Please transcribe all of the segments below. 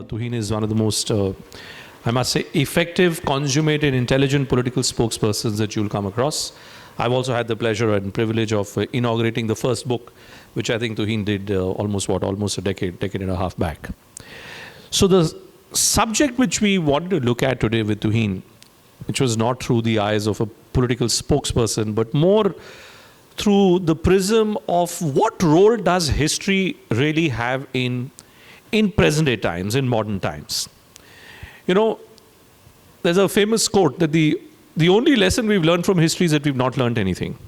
Tuhin is one of the most, I must say, effective, consummated, intelligent political spokespersons that you'll come across. I've also had the pleasure and privilege of inaugurating the first book, which I think Tuhin did almost a decade and a half back. So the subject which we wanted to look at today with Tuhin, which was not through the eyes of a political spokesperson, but more through the prism of what role does history really have in present-day times, in modern times. You know, there's a famous quote that the only lesson we've learned from history is that we've not learned anything.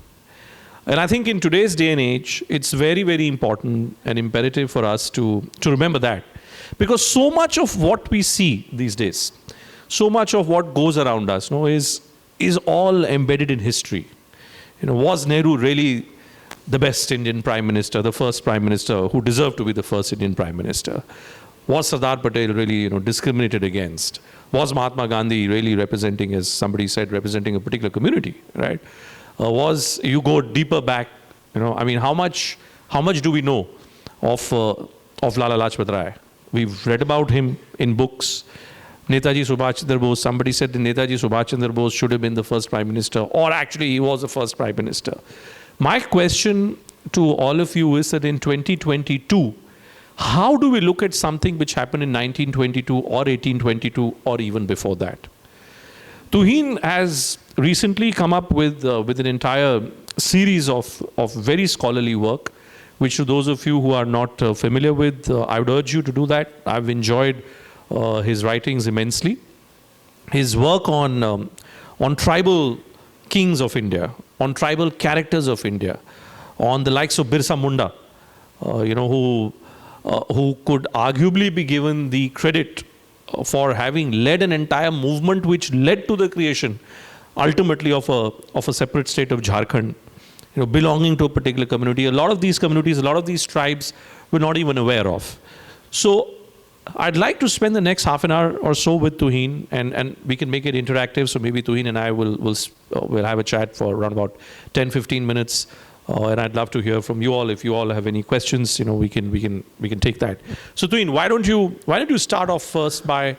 And I think in today's day and age, it's very, very important and imperative for us to remember that. Because so much of what we see these days, so much of what goes around us, is all embedded in history. Was Nehru really the best Indian Prime Minister, the first Prime Minister who deserved to be the first Indian Prime Minister? Was Sardar Patel really discriminated against? Was Mahatma Gandhi really representing, as somebody said, representing a particular community, right? You go deeper back, I mean, how much do we know of Lala Lajpat Rai? We've read about him in books. Netaji Subhash Chandra Bose, somebody said that Netaji Subhash Chandra Bose should have been the first Prime Minister, or actually he was the first Prime Minister. My question to all of you is that in 2022, how do we look at something which happened in 1922 or 1822 or even before that? Tuhin has recently come up with an entire series of very scholarly work, which to those of you who are not familiar with, I would urge you to do that. I've enjoyed his writings immensely. His work on tribal kings of India, on tribal characters of India, on the likes of Birsa Munda, who could arguably be given the credit for having led an entire movement which led to the creation, ultimately, of a separate state of Jharkhand, belonging to a particular community. A lot of these communities, a lot of these tribes were not even aware of. So I'd like to spend the next half an hour or so with Tuhin, and we can make it interactive. So maybe Tuhin and I will have a chat for around about 10-15 minutes, and I'd love to hear from you all. If you all have any questions, we can take that. So Tuhin, why don't you start off first by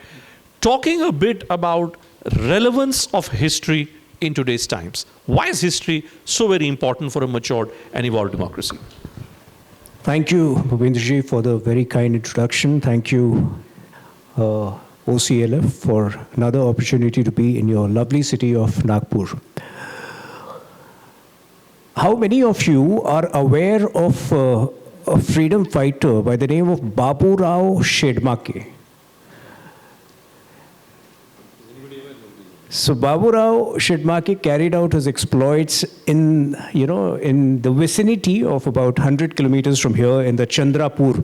talking a bit about relevance of history in today's times? Why is history so very important for a matured and evolved democracy? Thank you, Bhupendraji, for the very kind introduction. Thank you, OCLF, for another opportunity to be in your lovely city of Nagpur. How many of you are aware of a freedom fighter by the name of Babu Rao Shedmake? So Babu Rao Shedmake carried out his exploits in the vicinity of about 100 kilometers from here in the Chandrapur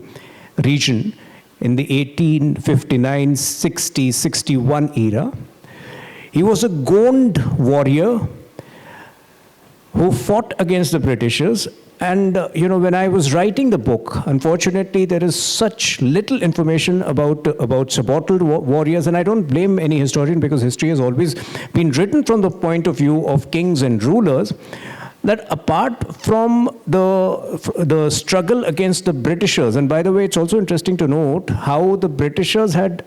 region in the 1859, 60, 61 era. He was a Gond warrior who fought against the Britishers. And, when I was writing the book, unfortunately, there is such little information about subaltern warriors, and I don't blame any historian because history has always been written from the point of view of kings and rulers, that apart from the struggle against the Britishers, and by the way, it's also interesting to note how the Britishers had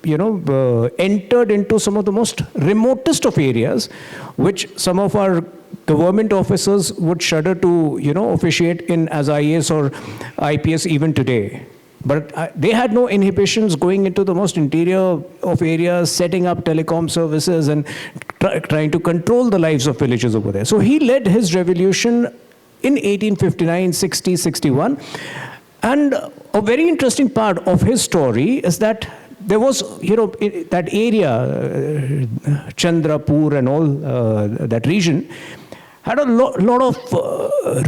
entered into some of the most remotest of areas, which some of our government officers would shudder to, officiate in as IAS or IPS even today. But they had no inhibitions going into the most interior of areas, setting up telecom services and trying to control the lives of villagers over there. So he led his revolution in 1859, 60, 61. And a very interesting part of his story is that there was, that area, Chandrapur and all that region, had a lot of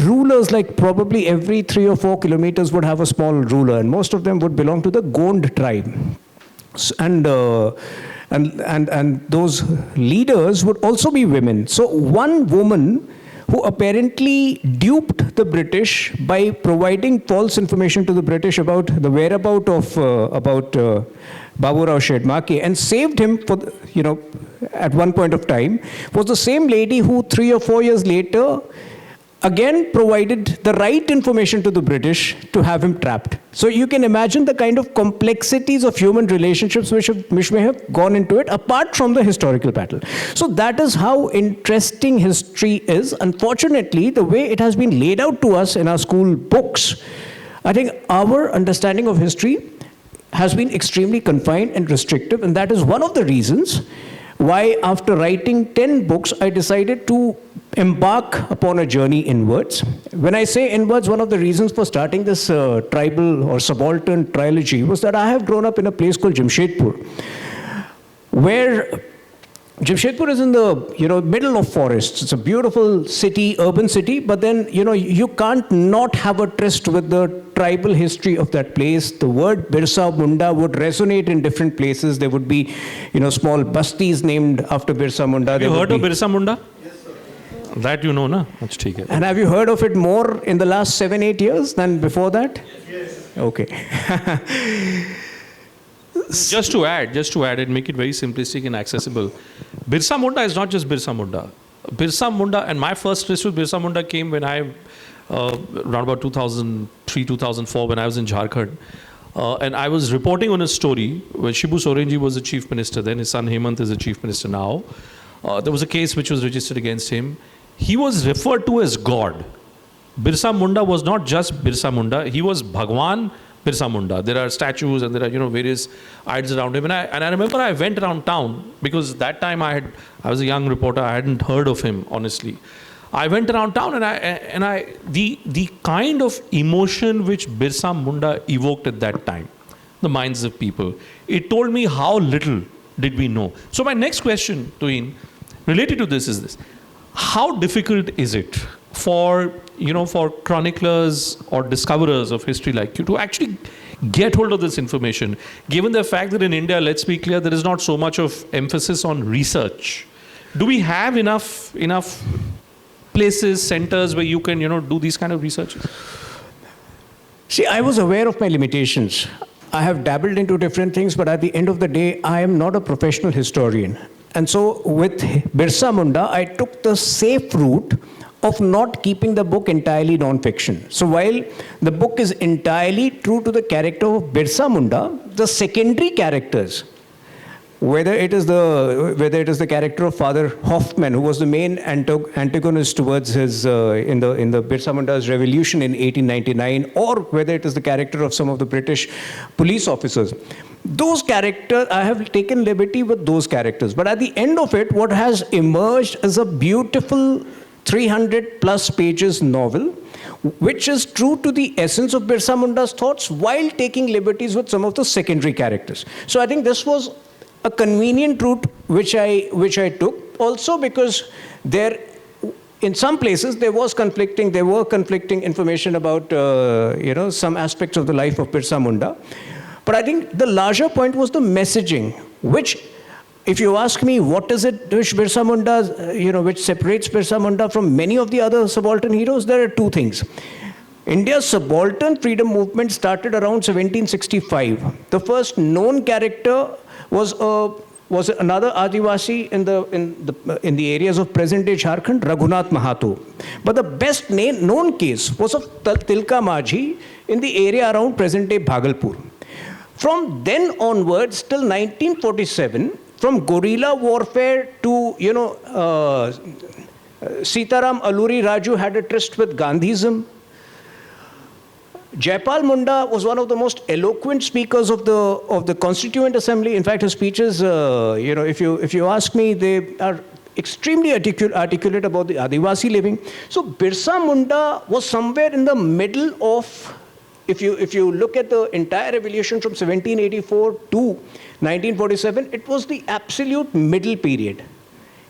rulers, like probably every 3 or 4 kilometers would have a small ruler, and most of them would belong to the Gond tribe. And those leaders would also be women. So one woman who apparently duped the British by providing false information to the British about the whereabouts of Babu Rao Shedmake and saved him for, at one point of time, was the same lady who 3 or 4 years later again provided the right information to the British to have him trapped. So you can imagine the kind of complexities of human relationships which may have gone into it, apart from the historical battle. So that is how interesting history is. Unfortunately, the way it has been laid out to us in our school books, I think our understanding of history has been extremely confined and restrictive, and that is one of the reasons why, after writing 10 books, I decided to embark upon a journey inwards. When I say inwards, one of the reasons for starting this tribal or subaltern trilogy was that I have grown up in a place called Jamshedpur, where Jamshedpur is in the middle of forests. It's a beautiful city, urban city, but then you can't not have a tryst with the tribal history of that place. The word Birsa Munda would resonate in different places. There would be small bastis named after Birsa Munda. Have you heard of Birsa Munda? Yes, sir. That you know, na? And have you heard of it more in the last 7-8 years than before that? Yes. Okay. Just to add and make it very simplistic and accessible, Birsa Munda is not just Birsa Munda. Birsa Munda, and my first tryst with Birsa Munda came when I, around about 2003, 2004, when I was in Jharkhand. And I was reporting on a story when Shibu Sorenji was the chief minister then. His son Hemant is the chief minister now. There was a case which was registered against him. He was referred to as God. Birsa Munda was not just Birsa Munda. He was Bhagwan Birsa Munda. There are statues and there are various idols around him. And I remember I went around town because that time I was a young reporter. I hadn't heard of him, honestly. I went around town and the kind of emotion which Birsa Munda evoked at that time, the minds of people, it told me how little did we know. So my next question, Tuhin, related to this is this: how difficult is it for chroniclers or discoverers of history like you to actually get hold of this information, given the fact that in India, let's be clear, there is not so much of emphasis on research? Do we have enough places, centers where you can do these kind of researches? See, I was aware of my limitations. I have dabbled into different things, but at the end of the day, I am not a professional historian. And so with Birsa Munda, I took the safe route of not keeping the book entirely non-fiction. So while the book is entirely true to the character of Birsa Munda, the secondary characters, whether it is the character of Father Hoffman, who was the main antagonist towards his in the Birsa Munda's revolution in 1899, or whether it is the character of some of the British police officers, those characters, I have taken liberty with those characters. But at the end of it, what has emerged is a beautiful 300 plus pages novel, which is true to the essence of Birsa Munda's thoughts while taking liberties with some of the secondary characters. So I think this was a convenient route which I took, also because in some places there were conflicting information about some aspects of the life of Birsa Munda. But I think the larger point was the messaging, which, if you ask me what is it which Birsa Munda, which separates Birsa Munda from many of the other subaltern heroes, there are two things. India's subaltern freedom movement started around 1765. The first known character was another Adivasi in the areas of present-day Jharkhand, Raghunath Mahato. But the best known case was of Tilka Majhi in the area around present-day Bhagalpur. From then onwards till 1947, from guerrilla warfare to Sitaram Alluri Raju had a tryst with Gandhism. Jaipal Munda was one of the most eloquent speakers of the Constituent Assembly. In fact, his speeches, if you ask me, they are extremely articulate about the Adivasi living. So Birsa Munda was somewhere in the middle of, if you look at the entire revolution from 1784 to 1947, it was the absolute middle period,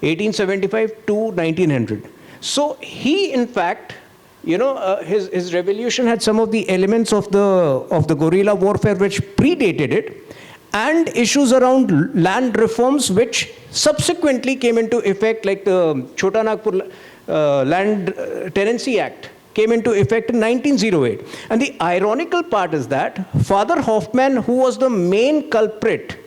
1875 to 1900. So he, in fact, his revolution had some of the elements of the guerrilla warfare which predated it, and issues around land reforms which subsequently came into effect, like the Chota Nagpur Land Tenancy Act came into effect in 1908. And the ironical part is that Father Hoffman, who was the main culprit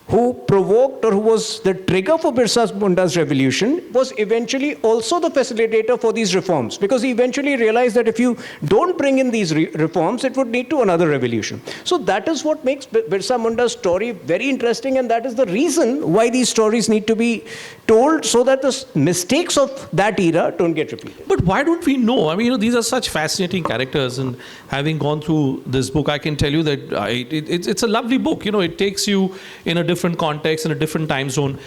who provoked or who was the trigger for Birsa Munda's revolution, was eventually also the facilitator for these reforms, because he eventually realized that if you don't bring in these reforms, it would lead to another revolution. So that is what makes Birsa Munda's story very interesting, and that is the reason why these stories need to be told, so that the mistakes of that era don't get repeated. But why don't we know? I mean, these are such fascinating characters, and having gone through this book, I can tell you that it's a lovely book. It takes you in a different context, in a different time zone.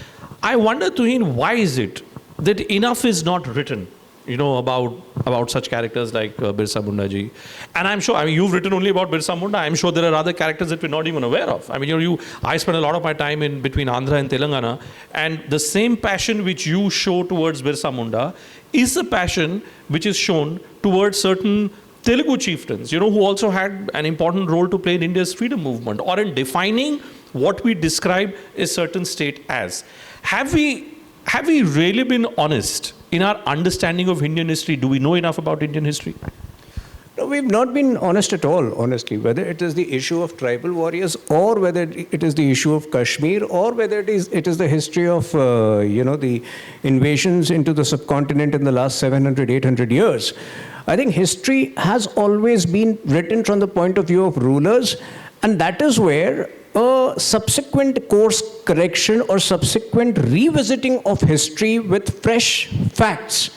I wonder, Tuhin, why is it that enough is not written, about such characters like Birsa Munda ji? And I'm sure, you've written only about Birsa Munda. I'm sure there are other characters that we're not even aware of. I mean, I spend a lot of my time in between Andhra and Telangana, and the same passion which you show towards Birsa Munda is the passion which is shown towards certain Telugu chieftains, who also had an important role to play in India's freedom movement, or in defining what we describe a certain state as. Have we really been honest in our understanding of Indian history? Do we know enough about Indian history? No, we've not been honest at all, honestly, whether it is the issue of tribal warriors, or whether it is the issue of Kashmir, or whether it is the history of, the invasions into the subcontinent in the last 700, 800 years. I think history has always been written from the point of view of rulers, and that is where a subsequent course correction or subsequent revisiting of history with fresh facts,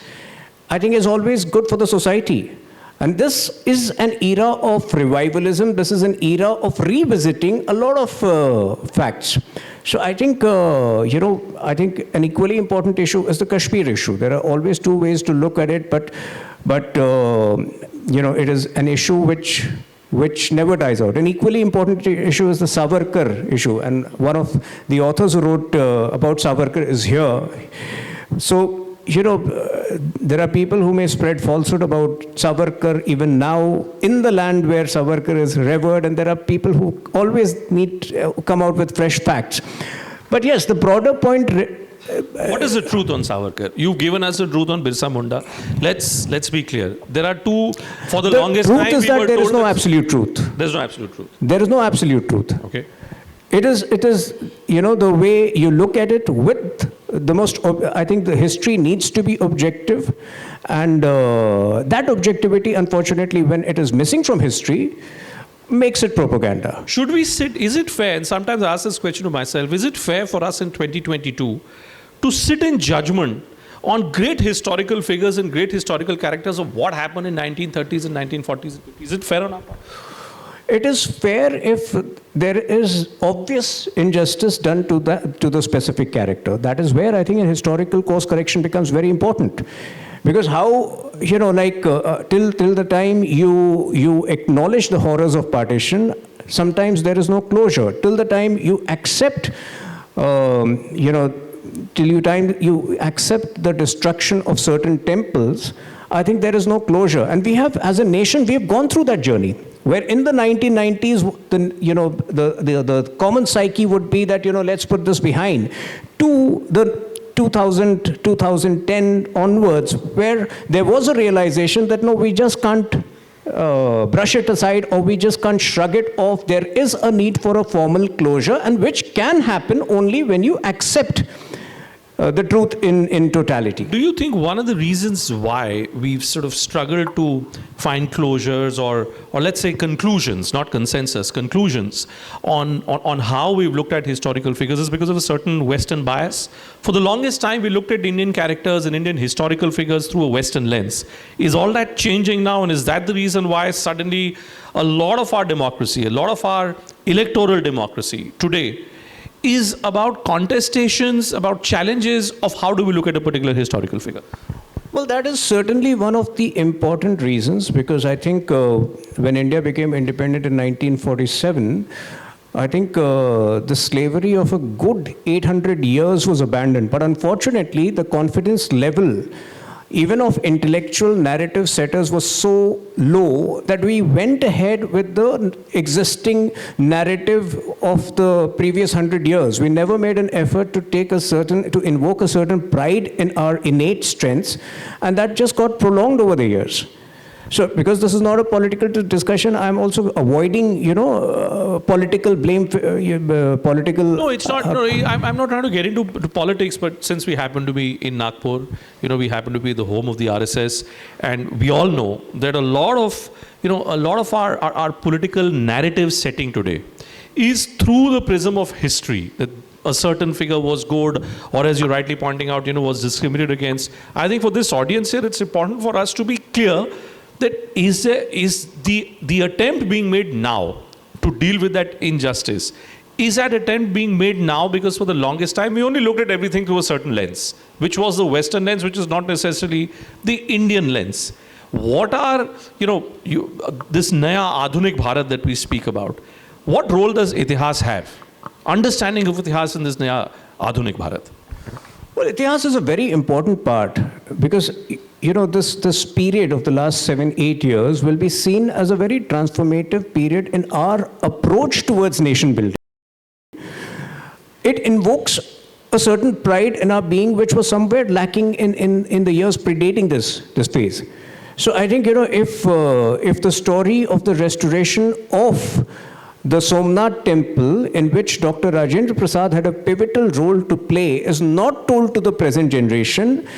I think, is always good for the society. And this is an era of revivalism. This is an era of revisiting a lot of facts. So I think, I think an equally important issue is the Kashmir issue. There are always two ways to look at it, but it is an issue which never dies out. An equally important issue is the Savarkar issue, and one of the authors who wrote about Savarkar is here. So, there are people who may spread falsehood about Savarkar even now in the land where Savarkar is revered, and there are people who always come out with fresh facts. But yes, the broader point... What is the truth on Savarkar? You've given us the truth on Birsa Munda. Let's be clear. There are two, for the longest time... The truth is that there is no absolute truth. There's no absolute truth. There is no absolute truth. Okay. It is, the way you look at it with the most, I think the history needs to be objective, and that objectivity, unfortunately, when it is missing from history, makes it propaganda. Should we is it fair, and sometimes I ask this question to myself, is it fair for us in 2022 to sit in judgment on great historical figures and great historical characters of what happened in 1930s and 1940s and 50s? Is it fair or not? It is fair if there is obvious injustice done to the specific character. That is where I think a historical course correction becomes very important. Because how, till the time you acknowledge the horrors of partition, sometimes there is no closure. Till the time you accept, till you accept the destruction of certain temples, I think there is no closure. And we have, as a nation, we have gone through that journey, where in the 1990s, the common psyche would be that, let's put this behind, to the 2000, 2010 onwards, where there was a realization that, no, we just can't brush it aside, or we just can't shrug it off. There is a need for a formal closure, and which can happen only when you accept the truth in totality. Do you think one of the reasons why we've sort of struggled to find closures or let's say conclusions, not consensus, conclusions on how we've looked at historical figures is because of a certain Western bias? For the longest time, we looked at Indian characters and Indian historical figures through a Western lens. Is all that changing now, and is that the reason why suddenly a lot of our democracy, a lot of our electoral democracy today is about contestations, about challenges of how do we look at a particular historical figure? Well, that is certainly one of the important reasons, because I think when India became independent in 1947, I think the slavery of a good 800 years was abandoned. But unfortunately, the confidence level, even of intellectual narrative setters, was so low that we went ahead with the existing narrative of the previous 100 years. We never made an effort to invoke a certain pride in our innate strengths, and that just got prolonged over the years. So, because this is not a political discussion, I'm also avoiding, political blame, political. No, it's not. No, I'm not trying to get into politics, but since we happen to be in Nagpur, we happen to be the home of the RSS, and we all know that a lot of our political narrative setting today is through the prism of history. That a certain figure was good, or as you're rightly pointing out, was discriminated against. I think for this audience here, it's important for us to be clear that is the attempt being made now to deal with that injustice, is that attempt being made now because for the longest time we only looked at everything through a certain lens, which was the Western lens, which is not necessarily the Indian lens. What are, this Naya Adhunik Bharat that we speak about, what role does Itihas have? Understanding of Itihas in this Naya Adhunik Bharat. Well, Itihas is a very important part because, this period of the last 7-8 years will be seen as a very transformative period in our approach towards nation building. It invokes a certain pride in our being which was somewhere lacking in the years predating this phase. So I think, if the story of the restoration of the Somnath temple, in which Dr. Rajendra Prasad had a pivotal role to play, is not told to the present generation.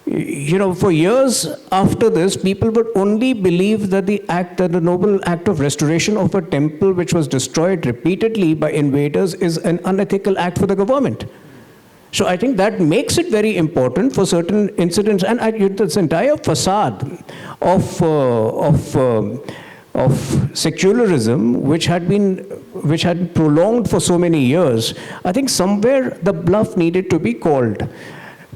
For years after this, people would only believe that the noble act of restoration of a temple which was destroyed repeatedly by invaders is an unethical act for the government. So I think that makes it very important for certain incidents, and this entire facade of secularism, which had prolonged for so many years, I think somewhere the bluff needed to be called.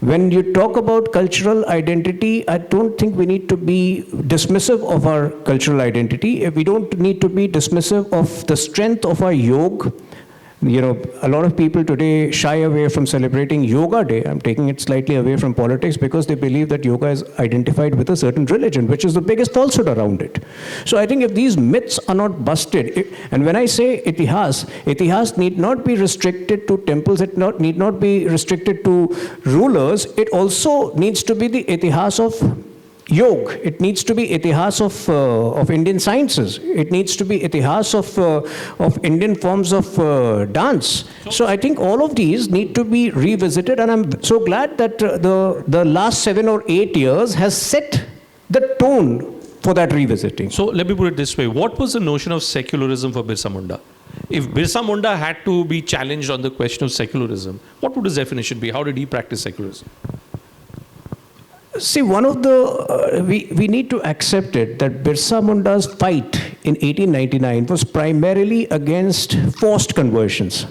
When you talk about cultural identity, I don't think we need to be dismissive of our cultural identity. We don't need to be dismissive of the strength of our yoga. A lot of people today shy away from celebrating Yoga Day. I'm taking it slightly away from politics because they believe that yoga is identified with a certain religion, which is the biggest falsehood around it. So I think if these myths are not busted, and when I say Itihas need not be restricted to temples, it need not be restricted to rulers, it also needs to be the Itihas of yoga. It needs to be Itihas of Indian sciences. It needs to be Itihas of Indian forms of dance. So I think all of these need to be revisited, and I'm so glad that the last 7 or 8 years has set the tone for that revisiting. So let me put it this way. What was the notion of secularism for Birsa Munda? If Birsa Munda had to be challenged on the question of secularism, what would his definition be? How did he practice secularism? See, one of the, we need to accept it that Birsa Munda's fight in 1899 was primarily against forced conversions,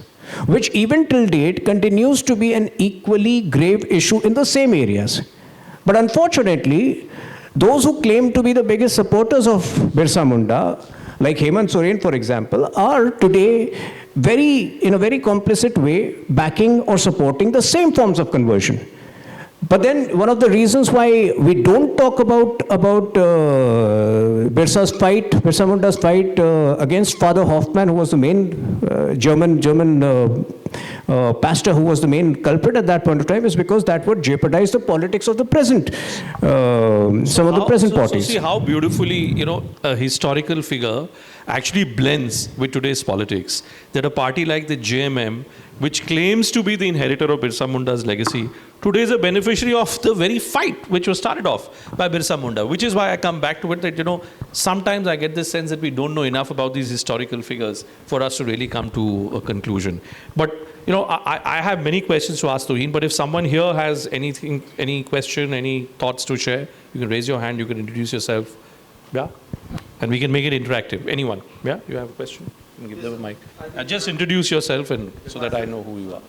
which even till date continues to be an equally grave issue in the same areas. But unfortunately, those who claim to be the biggest supporters of Birsa Munda, like Hemant Soren, for example, are today in a very complicit way backing or supporting the same forms of conversion. But then one of the reasons why we don't talk about Birsa Munda's fight against Father Hoffmann, who was the main German pastor who was the main culprit at that point of time, is because that would jeopardize the politics of the present, some of the present parties. So see how beautifully, a historical figure actually blends with today's politics. That a party like the JMM, which claims to be the inheritor of Birsa Munda's legacy, today is a beneficiary of the very fight which was started off by Birsa Munda, which is why I come back to it that, sometimes I get this sense that we don't know enough about these historical figures for us to really come to a conclusion. But, I have many questions to ask Tuhin, but if someone here has anything, any question, any thoughts to share, you can raise your hand, you can introduce yourself. Yeah? And we can make it interactive. Anyone? Yeah? You have a question? You can give them a mic. Just introduce yourself and so that I know who you are.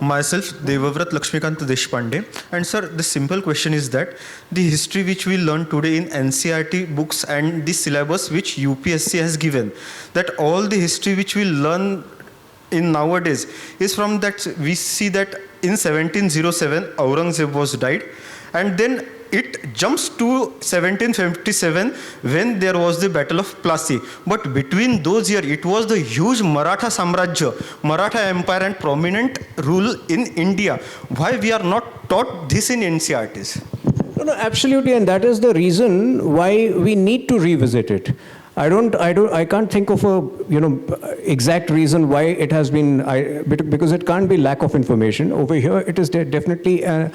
Myself, Devavrat Lakshmikant Deshpande. And sir, the simple question is that the history which we learn today in NCERT books and the syllabus which UPSC has given, that all the history which we learn in nowadays is from that we see that in 1707 Aurangzeb was died, and then it jumps to 1757 when there was the Battle of Plassey. But between those years, it was the huge Maratha Samrajya, Maratha Empire and prominent rule in India. Why we are not taught this in NCERTs? No, absolutely, and that is the reason why we need to revisit it. I can't think of a exact reason why it has been, because it can't be lack of information. Over here, it is definitely a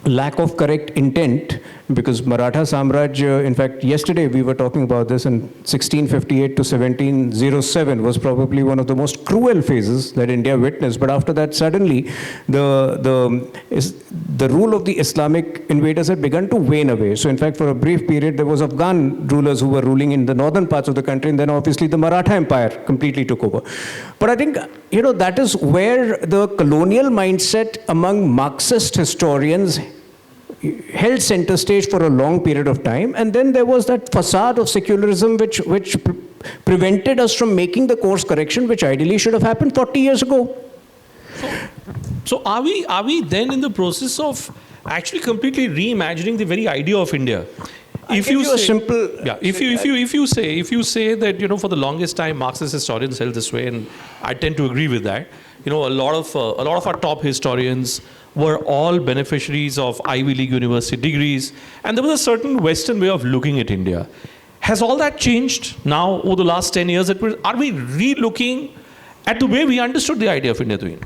lack of correct intent, because Maratha Samraj, in fact, yesterday we were talking about this, and 1658 to 1707 was probably one of the most cruel phases that India witnessed. But after that, suddenly, the rule of the Islamic invaders had begun to wane away. So in fact, for a brief period, there was Afghan rulers who were ruling in the northern parts of the country, and then obviously the Maratha Empire completely took over. But I think, that is where the colonial mindset among Marxist historians held center stage for a long period of time, and then there was that facade of secularism which prevented us from making the course correction which ideally should have happened 40 years ago. So are we then in the process of actually completely reimagining the very idea of India? If you say that for the longest time Marxist historians held this way, and I tend to agree with that. A lot of our top historians were all beneficiaries of Ivy League university degrees, and there was a certain Western way of looking at India. Has all that changed now over the last 10 years? Are we re-looking at the way we understood the idea of India, Tuhin?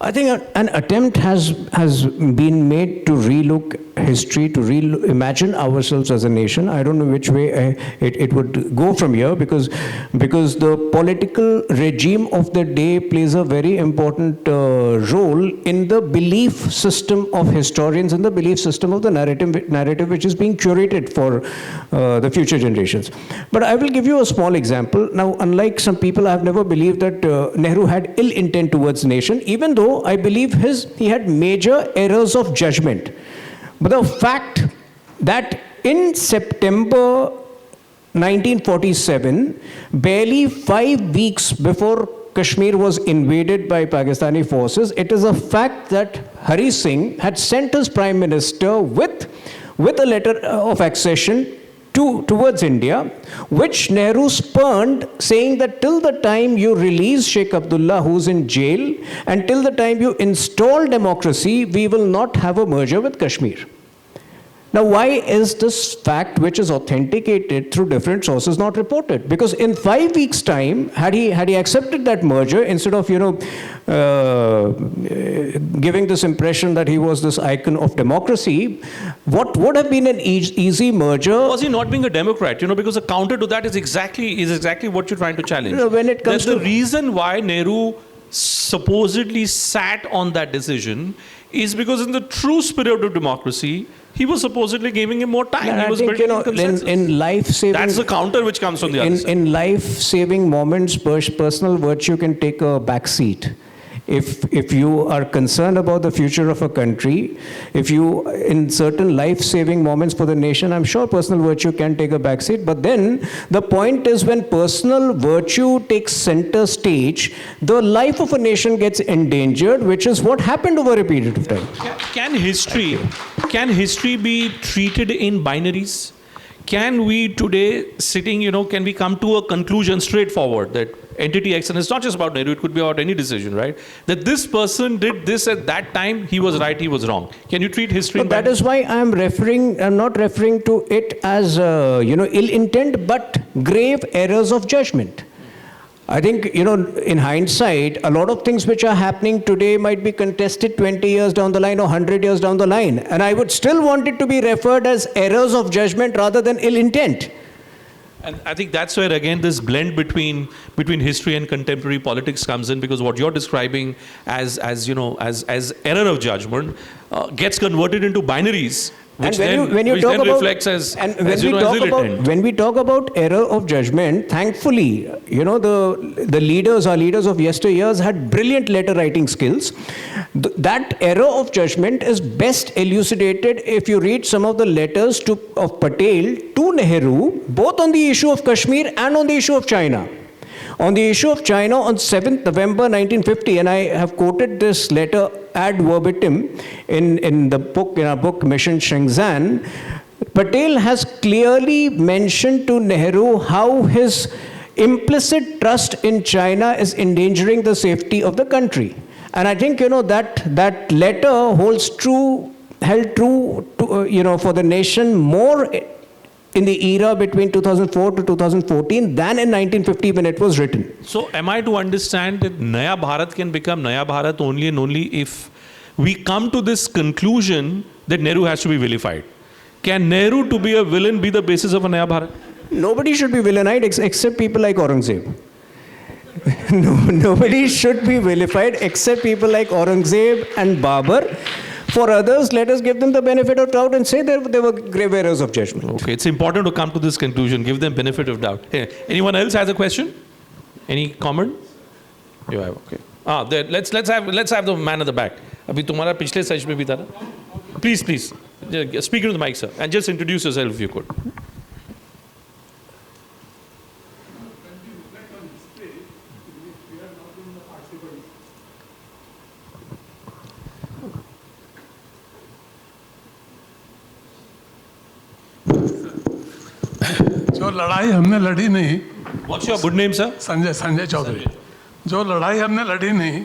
I think an attempt has been made to relook history, to reimagine ourselves as a nation. I don't know which way it would go from here, because the political regime of the day plays a very important role in the belief system of historians and the belief system of the narrative which is being curated for the future generations. But I will give you a small example. Now, unlike some people, I have never believed that Nehru had ill intent towards the nation, even though I believe he had major errors of judgment. But the fact that in September 1947, barely 5 weeks before Kashmir was invaded by Pakistani forces, it is a fact that Hari Singh had sent his Prime Minister with a letter of accession towards India, which Nehru spurned, saying that till the time you release Sheikh Abdullah, who's in jail, and till the time you install democracy, we will not have a merger with Kashmir. Now, why is this fact, which is authenticated through different sources, not reported? Because in 5 weeks' time, had he accepted that merger, instead of giving this impression that he was this icon of democracy, what would have been an easy merger? Was he not being a Democrat? Because the counter to that is exactly what you're trying to challenge. When it comes the reason why Nehru supposedly sat on that decision is because in the true spirit of democracy, he was supposedly giving him more time. And he was I think, building consensus. in life-saving... That's the counter which comes from the other side. In life-saving moments, personal virtue can take a back seat. If you are concerned about the future of a country, if you, in certain life-saving moments for the nation, I'm sure personal virtue can take a backseat. But then the point is, when personal virtue takes center stage, the life of a nation gets endangered, which is what happened over a period of time. Can history be treated in binaries? Can we today, can we come to a conclusion straightforward that entity X, and it's not just about Nehru, it could be about any decision, right? That this person did this at that time, he was right, he was wrong. Can you treat history in binaries? That is why I'm not referring to it as, ill intent, but grave errors of judgment. I think, in hindsight, a lot of things which are happening today might be contested 20 years down the line or 100 years down the line. And I would still want it to be referred as errors of judgment rather than ill intent. And I think that's where, again, this blend between history and contemporary politics comes in, because what you're describing as error of judgment gets converted into binaries. Which when we talk about error of judgment, thankfully, the leaders, our leaders of yesteryears, had brilliant letter writing skills. That error of judgment is best elucidated if you read some of the letters of Patel to Nehru, both on the issue of Kashmir and on the issue of China, on the issue of China on 7th November 1950, and I have quoted this letter ad verbatim in our book Mission Shenzhen. Patel has clearly mentioned to Nehru how his implicit trust in China is endangering the safety of the country. And I think, that letter held true to, for the nation more in the era between 2004 to 2014 than in 1950 when it was written. So am I to understand that Naya Bharat can become Naya Bharat only and only if we come to this conclusion that Nehru has to be vilified? Can Nehru to be a villain be the basis of a Naya Bharat? Nobody should be villainized except people like Aurangzeb. Nobody should be vilified except people like Aurangzeb and Babur. For others, let us give them the benefit of doubt and say they were grave errors of judgment. Okay, it's important to come to this conclusion. Give them benefit of doubt. Hey, anyone else has a question? Any comment? You have, okay. There, let's have the man at the back. Abhi tumhara pichle session mein bhi tha na? Please. Speak into the mic, sir, and just introduce yourself if you could. जो लड़ाई हमने लड़ी नहीं, What's your good name, sir? Sanjay Chaudhary. जो लड़ाई हमने लड़ी नहीं,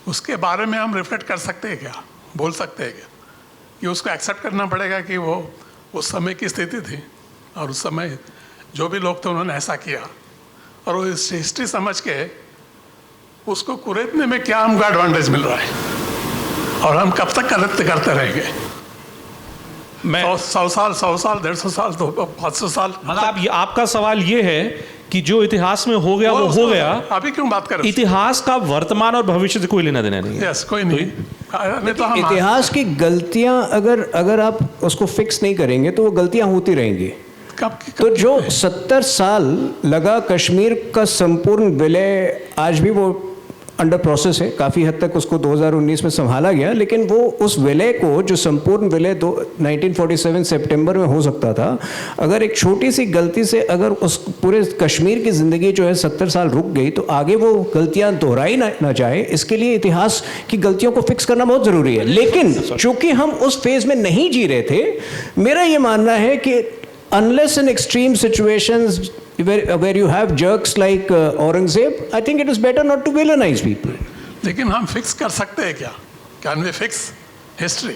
उसके बारे में हम रिफ्लेक्ट कर सकते हैं क्या, बोल सकते हैं क्या, कि उसको एक्सेप्ट करना पड़ेगा कि वो उस समय की स्थिति थी और उस समय जो भी लोग थे उन्होंने ऐसा किया, और वो हिस्ट्री समझ के उसको कुरेदने में क्या हमको एडवांटेज मिल रहा है, और हम कब तक करते रहेंगे? 100 साल, 150 साल, 500 साल। मतलब आपका सवाल ये है कि जो इतिहास में हो गया वो हो गया। अभी क्यों बात कर रहे हैं? इतिहास का वर्तमान और भविष्य से कोई लेना देना नहीं है। यस, कोई नहीं। तो इतिहास की गलतियां अगर आप उसको फिक्स नहीं करेंगे तो वो गलतियां होती रहेंगी। तो जो 70 साल लगा कश्मीर का संपूर्ण विलय, आज भी वो अंडर प्रोसेस है, काफ़ी हद तक उसको 2019 में संभाला गया, लेकिन वो उस विलय को, जो संपूर्ण विलय 1947 सितंबर में हो सकता था, अगर एक छोटी सी गलती से अगर उस पूरे कश्मीर की ज़िंदगी जो है 70 साल रुक गई, तो आगे वो गलतियां दोहराई ना जाए, इसके लिए इतिहास की गलतियों को फिक्स करना बहुत ज़रूरी है। लेकिन चूंकि हम उस फेज़ में नहीं जी रहे थे, मेरा ये मानना है कि unless in extreme situations where you have jerks like Aurangzeb, I think it is better not to villainize people. लेकिन हम फिक्स कर सकते हैं क्या? Can we fix history,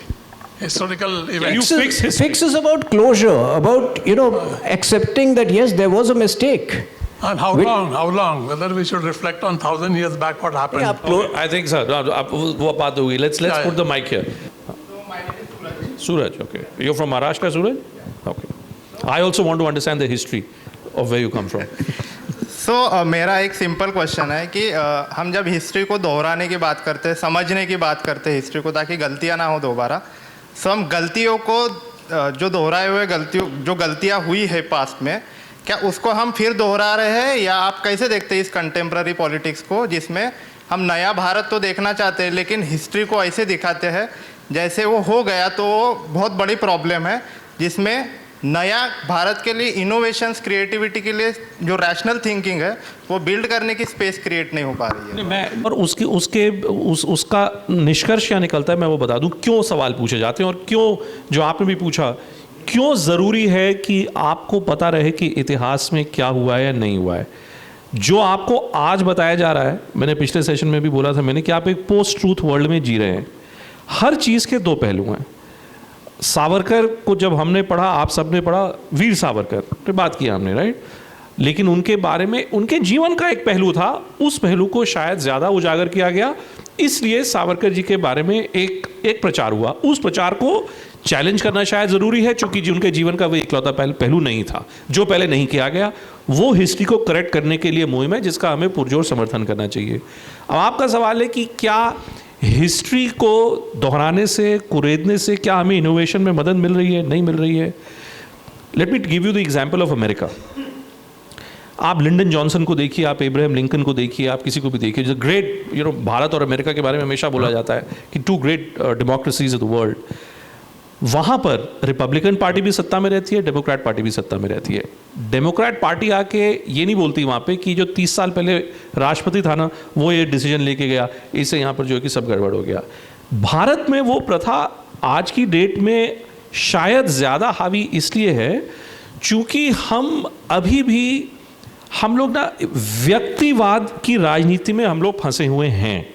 historical events? Fix is about closure, about accepting that yes, there was a mistake. And how long? Whether we should reflect on 1,000 years back what happened? Okay. I think, sir, वो बात होगी. Let's put the mic here. So my name is Suraj. Suraj, okay. You're from Maharashtra, Suraj? Okay. I also want to understand the history of where you come from. So मेरा एक simple question है कि हम जब history को दोहराने की बात करते हैं, समझने की बात करते हैं हिस्ट्री को, ताकि गलतियां ना हो दोबारा, सो हम गलतियों को जो दोहराए हुए गलतियां हुई है पास्ट में, क्या उसको हम फिर दोहरा रहे हैं, या आप कैसे देखते हैं इस कंटेम्प्ररी पॉलिटिक्स को, जिसमें हम नया भारत तो देखना चाहते हैं लेकिन हिस्ट्री को ऐसे दिखाते हैं जैसे वो हो गया तो बहुत बड़ी प्रॉब्लम है, जिसमें नया भारत के लिए इनोवेशंस, क्रिएटिविटी के लिए जो रैशनल थिंकिंग है वो बिल्ड करने की स्पेस क्रिएट नहीं हो पा रही है। और उसका निष्कर्ष क्या निकलता है, मैं वो बता दूं क्यों सवाल पूछे जाते हैं, और क्यों, जो आपने भी पूछा, क्यों ज़रूरी है कि आपको पता रहे कि इतिहास में क्या हुआ है या नहीं हुआ है। जो आपको आज बताया जा रहा है, मैंने पिछले सेशन में भी बोला था मैंने, कि आप एक पोस्ट ट्रूथ वर्ल्ड में जी रहे हैं। हर चीज़ के दो पहलू हैं। सावरकर को जब हमने पढ़ा, आप सबने पढ़ा, वीर सावरकर पे बात किया हमने, राइट, लेकिन उनके बारे में, उनके जीवन का एक पहलू था, उस पहलू को शायद ज़्यादा उजागर किया गया, इसलिए सावरकर जी के बारे में एक प्रचार हुआ। उस प्रचार को चैलेंज करना शायद ज़रूरी है, चूँकि उनके जीवन का वो इकलौता पहलू नहीं था जो पहले नहीं किया गया। वो हिस्ट्री को करेक्ट करने के लिए मुहिम है जिसका हमें पुरजोर समर्थन करना चाहिए। अब आपका सवाल है कि क्या हिस्ट्री को दोहराने से, कुरेदने से क्या हमें इनोवेशन में मदद मिल रही है, नहीं मिल रही है। Let me give you the example of America. आप लिंडन जॉनसन को देखिए, आप इब्राहिम लिंकन को देखिए, आप किसी को भी देखिए, जो ग्रेट, भारत और अमेरिका के बारे में हमेशा बोला जाता है कि two great democracies of the world. वहाँ पर रिपब्लिकन पार्टी भी सत्ता में रहती है, डेमोक्रेट पार्टी भी सत्ता में रहती है। डेमोक्रेट पार्टी आके ये नहीं बोलती वहाँ पे कि जो 30 साल पहले राष्ट्रपति था ना, वो ये डिसीजन लेके गया, इससे यहाँ पर जो है कि सब गड़बड़ हो गया। भारत में वो प्रथा आज की डेट में शायद ज़्यादा हावी इसलिए है चूँकि हम लोग ना व्यक्तिवाद की राजनीति में हम लोग फंसे हुए हैं।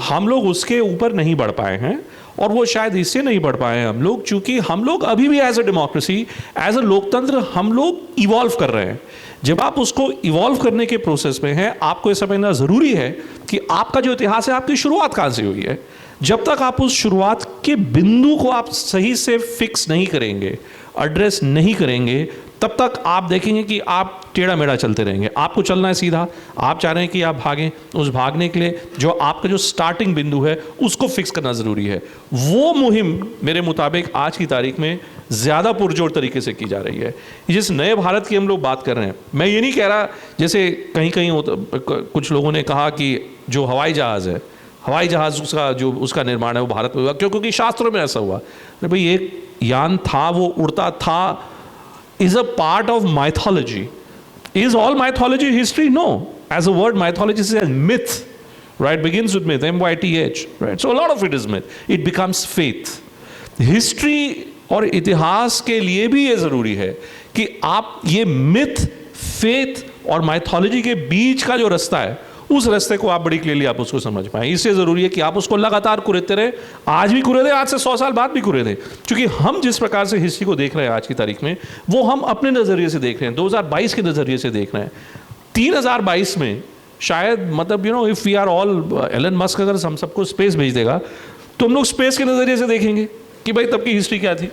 हम लोग उसके ऊपर नहीं बढ़ पाए हैं, और वो शायद इससे नहीं बढ़ पाए हैं हम लोग चूंकि हम लोग अभी भी as a democracy, as a लोकतंत्र हम लोग इवॉल्व कर रहे हैं। जब आप उसको इवॉल्व करने के प्रोसेस में हैं, आपको ये समझना ज़रूरी है कि आपका जो इतिहास है, आपकी शुरुआत कहाँ से हुई है। जब तक आप उस शुरुआत के बिंदु को आप सही से फिक्स नहीं करेंगे, एड्रेस नहीं करेंगे, तब तक आप देखेंगे कि आप टेढ़ा मेढ़ा चलते रहेंगे। आपको चलना है सीधा, आप चाह रहे हैं कि आप भागें, उस भागने के लिए जो आपका जो स्टार्टिंग बिंदु है उसको फिक्स करना ज़रूरी है। वो मुहिम मेरे मुताबिक आज की तारीख में ज़्यादा पुरजोर तरीके से की जा रही है। जिस नए भारत की हम लोग बात कर रहे हैं, मैं ये नहीं कह रहा जैसे कहीं कहीं कुछ लोगों ने कहा कि जो हवाई जहाज़ है, हवाई जहाज़ उसका निर्माण है वो भारत में हुआ, क्योंकि शास्त्रों में ऐसा हुआ। अरे भाई, एक यान था, वो उड़ता था, is a part of mythology. Is all mythology history? No. As a word, mythology is a myth, right? Begins with myth, M-Y-T-H, right? So a lot of it is myth. It becomes faith. History और इतिहास के लिए भी ये ज़रूरी है कि आप ये myth, faith और mythology के बीच का जो रास्ता है, उस रास्ते को आप बड़ी क्लियरली आप उसको समझ पाएं। इससे ज़रूरी है कि आप उसको लगातार कुरेदते रहे, आज भी कुरेदे, आज से 100 साल बाद भी कुरेदे, क्योंकि हम जिस प्रकार से हिस्ट्री को देख रहे हैं आज की तारीख में, वो हम अपने नज़रिए से देख रहे हैं, 2022 के नज़रिए से देख रहे हैं। 3022 में शायद, मतलब if we are all, Elon Musk अगर हम सबको स्पेस भेज देगा तो हम लोग स्पेस के नज़रिए से देखेंगे कि भाई तब की हिस्ट्री क्या थी।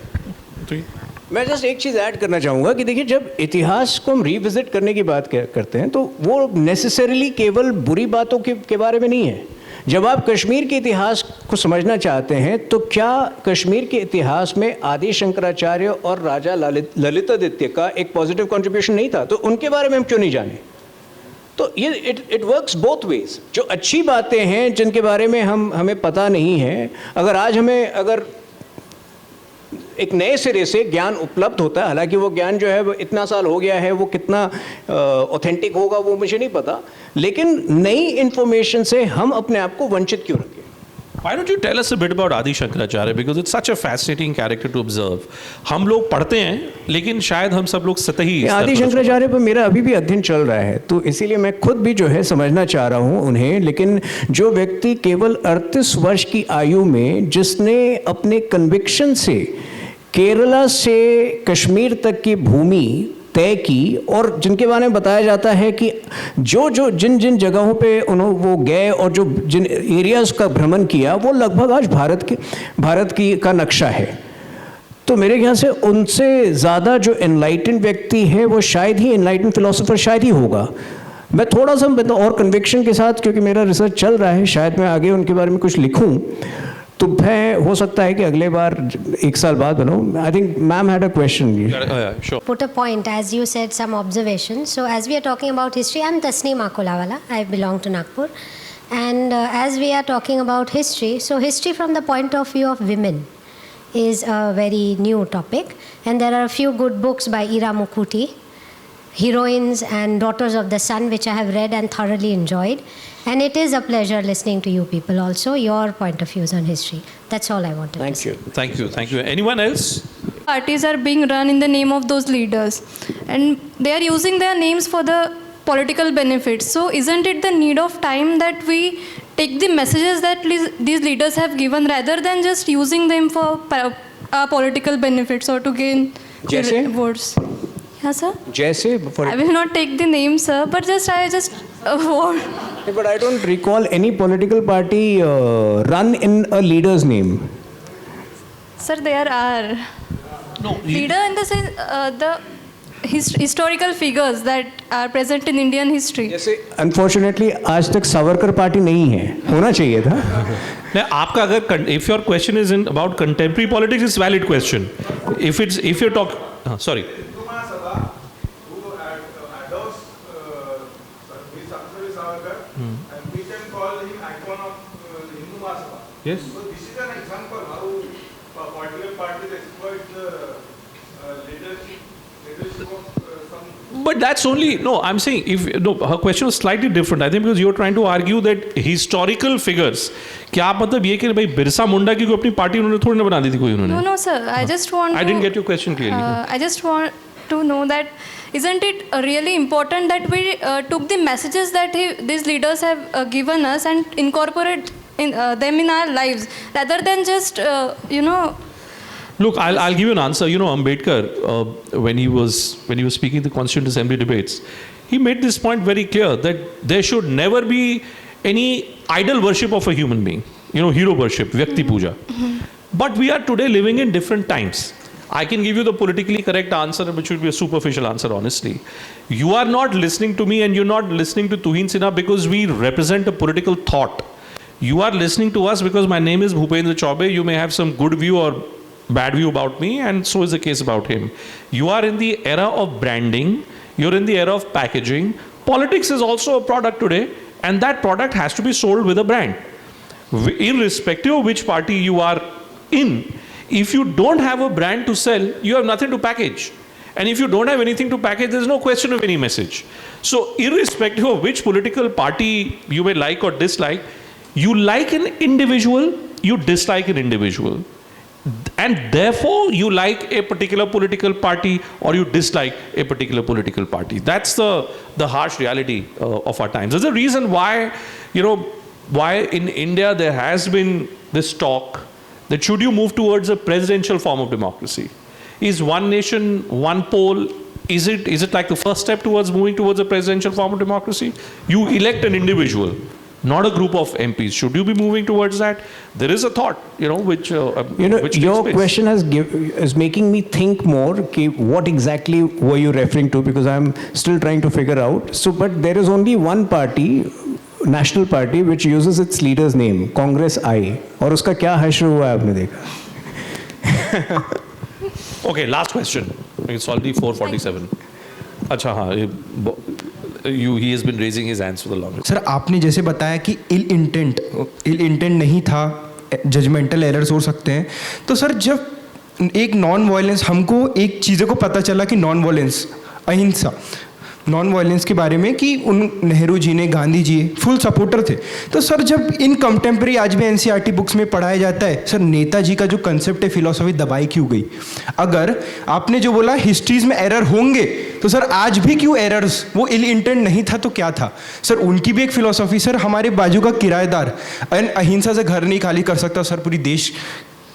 तो मैं जस्ट एक चीज़ ऐड करना चाहूँगा कि देखिए, जब इतिहास को हम रिविजिट करने की बात करते हैं तो वो नेसेसरीली केवल बुरी बातों के बारे में नहीं है। जब आप कश्मीर के इतिहास को समझना चाहते हैं तो क्या कश्मीर के इतिहास में आदि शंकराचार्य और राजा ललितादित्य का एक पॉजिटिव कंट्रीब्यूशन नहीं था? तो उनके बारे में हम क्यों नहीं जाने? तो ये इट वर्क्स बोथ वेज। जो अच्छी बातें हैं जिनके बारे में हमें पता नहीं है, अगर एक नए सिरे से ज्ञान उपलब्ध होता है, हालांकि वो ज्ञान जो है वो इतना साल हो गया है, वो कितना ऑथेंटिक होगा वो मुझे नहीं पता, लेकिन नई इंफॉर्मेशन से हम अपने आप को वंचित क्यों रखें? Why don't you tell us a bit about Adi Shankaracharya, because it's such a fascinating character to observe. हम लोग पढ़ते हैं लेकिन शायद हम सब लोग सतही। आदि शंकराचार्य पर मेरा अभी भी अध्ययन चल रहा है, तो इसीलिए मैं खुद भी जो है समझना चाह रहा हूँ उन्हें। लेकिन जो व्यक्ति केवल 38 वर्ष की आयु में, जिसने अपने कन्विक्शन से केरला से कश्मीर तक की भूमि तय की, और जिनके बारे में बताया जाता है कि जिन जगहों पे वो गए और जो जिन एरियाज़ का भ्रमण किया, वो लगभग आज भारत की का नक्शा है। तो मेरे ख्याल से उनसे ज़्यादा जो एनलाइटेंड व्यक्ति है वो शायद ही एनलाइटेंड फिलोसोफर शायद ही होगा। मैं थोड़ा सा और कन्विक्शन के साथ, क्योंकि मेरा रिसर्च चल रहा है, शायद मैं आगे उनके बारे में कुछ लिखूं, तो मैं हो सकता है कि अगले बार 1 साल बाद बनाऊं। I think ma'am had a question. Sure. Put a point, as you said, some observations. So as we are talking about history, I'm Tasneem Akolawala. I belong to Nagpur. And as we are talking about history, so history from the point of view of women is a very new topic. And there are a few good books by Ira Mukuti, Heroines and Daughters of the Sun, which I have read and thoroughly enjoyed. And it is a pleasure listening to you people also, your point of views on history. That's all I wanted to say. Thank you. Anyone else? Parties are being run in the name of those leaders, and they are using their names for the political benefits. So isn't it the need of time that we take the messages that these leaders have given, rather than just using them for political benefits or to gain votes? Yeah, sir? I will not take the name, sir, but I just But I don't recall any political party run in a leader's name. Sir, there are. No. Leader in the sense, the historical figures that are present in Indian history. जैसे unfortunately आज तक Savarkar party नहीं है, होना चाहिए था। नहीं, आपका अगर if your question is about contemporary politics, it's valid question. If you talk, sorry. Yes. So this is an example how political But that's only, no, I'm saying, her question was slightly different. I think because you're trying to argue that historical figures, क्या आप मतलब ये कि भाई बिरसा मुंडा की कोई अपनी party उन्होंने थोड़ी ना बना दी थी कोई उन्होंने? No, sir. I just want. I didn't get your question clearly. I just want to know that isn't it really important that we took the messages that these leaders have given us and incorporate them in our lives rather than just Look, I'll give you an answer. Ambedkar, when he was speaking the Constituent Assembly debates, he made this point very clear that there should never be any idol worship of a human being. Hero worship, Vyakti Puja. But we are today living in different times. I can give you the politically correct answer, which would be a superficial answer, honestly. You are not listening to me and you're not listening to Tuhin Sinha because we represent a political thought. You are listening to us because my name is Bhupendra Chaubey. You may have some good view or bad view about me, and so is the case about him. You are in the era of branding. You're in the era of packaging. Politics is also a product today, and that product has to be sold with a brand. Irrespective of which party you are in, if you don't have a brand to sell, you have nothing to package. And if you don't have anything to package, there's no question of any message. So irrespective of which political party you may like or dislike, you like an individual, you dislike an individual. And therefore, you like a particular political party or you dislike a particular political party. That's the harsh reality of our times. There's a reason why, why in India there has been this talk that should you move towards a presidential form of democracy? Is one nation, one poll, is it like the first step towards moving towards a presidential form of democracy? You elect an individual, not a group of MPs. Should you be moving towards that? There is a thought, which your question is making me think more. What exactly were you referring to? Because I'm still trying to figure out. So, but there is only one party, national party, which uses its leader's name, Congress I. और उसका क्या हश्र हुआ है आपने देखा? Okay, last question. It's already 4:47. अच्छा हाँ, he has been raising his hands for the longest. Sir आपने जैसे बताया कि इल इंटेंट नहीं था, जजमेंटल एरर्स हो सकते हैं, तो सर जब एक नॉन वायलेंस, हमको एक चीज़ों को पता चला कि नॉन वायलेंस, अहिंसा, नॉन वायलेंस के बारे में कि नेहरू जी ने, गांधी जी फुल सपोर्टर थे, तो सर जब इन कंटेम्प्रेरी आज भी एनसीईआरटी बुक्स में पढ़ाया जाता है, सर नेताजी का जो कंसेप्ट है फिलॉसफी दबाई क्यों गई? अगर आपने जो बोला हिस्ट्रीज में एरर होंगे, तो सर आज भी क्यों एरर्स? वो इल इंटेंट नहीं था तो क्या था? सर उनकी भी एक फिलॉसफी, सर हमारे बाजू का किराएदार अहिंसा से घर नहीं खाली कर सकता, सर पूरी देश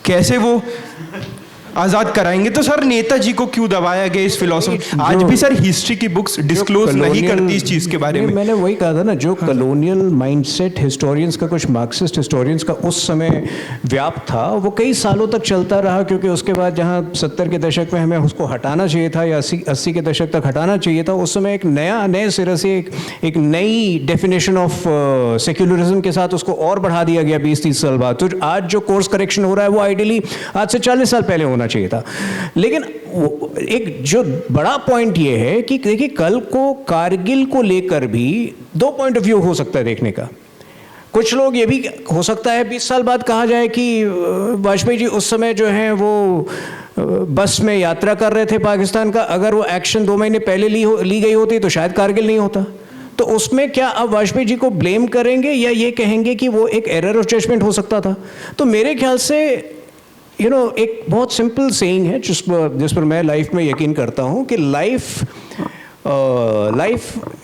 कैसे वो आज़ाद कराएंगे? तो सर नेताजी को क्यों दबाया गया इस फिलॉसफी? आज भी सर हिस्ट्री की बुक्स डिस्क्लोज नहीं करती इस चीज़ के बारे में। मैंने वही कहा था ना, जो कॉलोनियल माइंडसेट हिस्टोरियंस का, कुछ मार्क्सिस्ट हिस्टोरियंस का उस समय व्याप्त था, वो कई सालों तक चलता रहा, क्योंकि उसके बाद जहाँ 70 के दशक में हमें उसको हटाना चाहिए था या 80 के दशक तक हटाना चाहिए था, उस समय एक नए सिरे से एक नई डेफिनेशन ऑफ सेक्युलरिज्म के साथ उसको और बढ़ा दिया गया 20-30 साल बाद। तो आज जो कोर्स करेक्शन हो रहा है वो आइडियली आज से 40 साल पहले होना चाहिए था। लेकिन एक जो बड़ा पॉइंट ये है कि देखिए, कल को कारगिल को लेकर भी 2 पॉइंट ऑफ व्यू हो सकता है देखने का। कुछ लोग ये भी हो सकता है 20 साल बाद कहा जाए कि वाजपेयी जी उस समय जो है वो बस में यात्रा कर रहे थे पाकिस्तान का, अगर वो एक्शन 2 महीने पहले ली गई होती तो शायद कारगिल नहीं होता। तो उसमें क्या अब वाजपेयी जी को ब्लेम करेंगे या ये कहेंगे कि वो एक एरर ऑफ जजमेंट हो सकता था? तो मेरे ख्याल से एक बहुत सिंपल सेइंग है जिस पर मैं लाइफ में यकीन करता हूँ कि life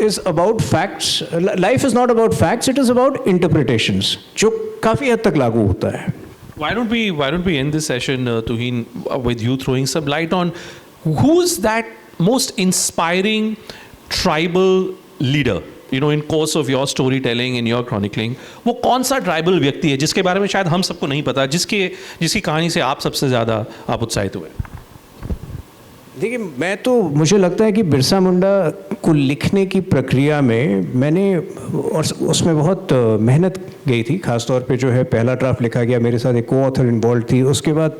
is about facts, life is not about facts, it is about interpretations, जो काफ़ी हद तक लागू होता है। Why don't we end this session, Tuhin, with you throwing some light on who's that most inspiring tribal leader? In course of your storytelling, in your chronicling, वो कौन सा ट्राइबल व्यक्ति है जिसके बारे में शायद हम सबको नहीं पता, जिसकी कहानी से आप सबसे ज़्यादा उत्साहित हुए? देखिए, मुझे लगता है कि बिरसा मुंडा को लिखने की प्रक्रिया में मैंने, और उसमें बहुत मेहनत गई थी, ख़ासतौर पे जो है पहला ड्राफ्ट लिखा गया, मेरे साथ एक को-ऑथर इन्वॉल्व थी, उसके बाद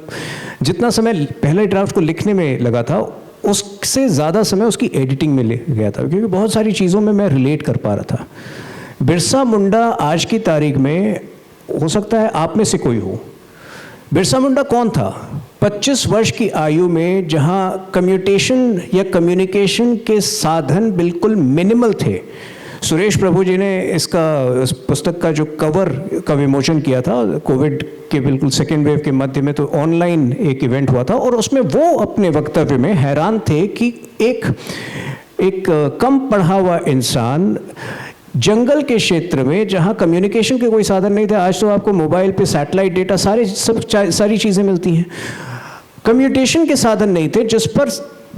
जितना समय पहले ड्राफ्ट को लिखने में लगा था उससे ज़्यादा समय उसकी एडिटिंग में ले गया था, क्योंकि बहुत सारी चीज़ों में मैं रिलेट कर पा रहा था। बिरसा मुंडा आज की तारीख में हो सकता है आप में से कोई हो। बिरसा मुंडा कौन था? 25 वर्ष की आयु में जहाँ कम्यूटेशन या कम्युनिकेशन के साधन बिल्कुल मिनिमल थे। सुरेश प्रभु जी ने इस पुस्तक का जो कवर का विमोचन किया था कोविड के बिल्कुल सेकेंड वेव के मध्य में, तो ऑनलाइन एक इवेंट हुआ था और उसमें वो अपने वक्तव्य में हैरान थे कि एक कम पढ़ा हुआ इंसान जंगल के क्षेत्र में जहाँ कम्युनिकेशन के कोई साधन नहीं थे, आज तो आपको मोबाइल पे सैटेलाइट डेटा सारी चीज़ें मिलती हैं, कम्युनिकेशन के साधन नहीं थे जिस पर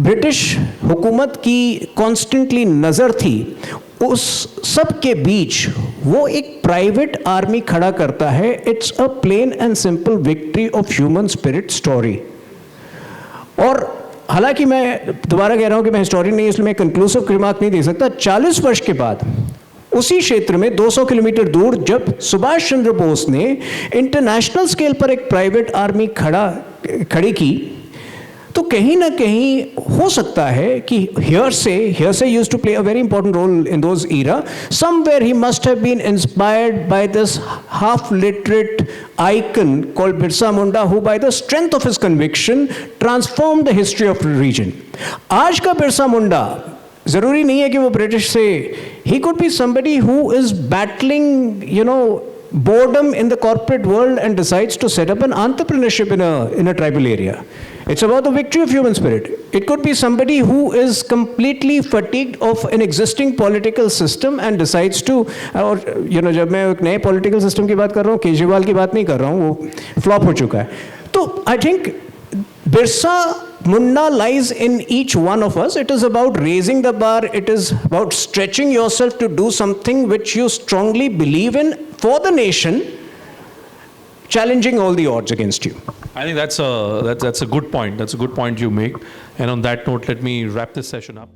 ब्रिटिश हुकूमत की कॉन्स्टेंटली नज़र थी, उस सब के बीच वो एक प्राइवेट आर्मी खड़ा करता है। It's a plain and simple victory of human spirit story. और हालांकि मैं दोबारा कह रहा हूं कि मैं हिस्टोरियन नहीं, इसलिए मैं कंक्लूसिव रिमार्क नहीं दे सकता। 40 वर्ष के बाद उसी क्षेत्र में 200 किलोमीटर दूर जब सुभाष चंद्र बोस ने इंटरनेशनल स्केल पर एक प्राइवेट आर्मी खड़ी की, तो कहीं ना कहीं हो सकता है कि hearsay used to play a very important role in those era. Somewhere he must have been inspired by this half-literate icon called Birsa Munda, who by the strength of his conviction transformed the history of the region. आज का बिरसा मुंडा ज़रूरी नहीं है कि वो British से, he could be somebody who is battling, boredom in the corporate world and decides to set up an entrepreneurship in a tribal area. It's about the victory of human spirit. It could be somebody who is completely fatigued of an existing political system and decides to, और जब मैं एक नए political system की बात कर रहा हूँ, केजरीवाल की बात नहीं कर रहा हूँ, वो flop हो चुका है। तो I think Birsa Munda lies in each one of us. It is about raising the bar. It is about stretching yourself to do something which you strongly believe in for the nation, challenging all the odds against you. I think that's a good point. That's a good point you make. And on that note, let me wrap this session up.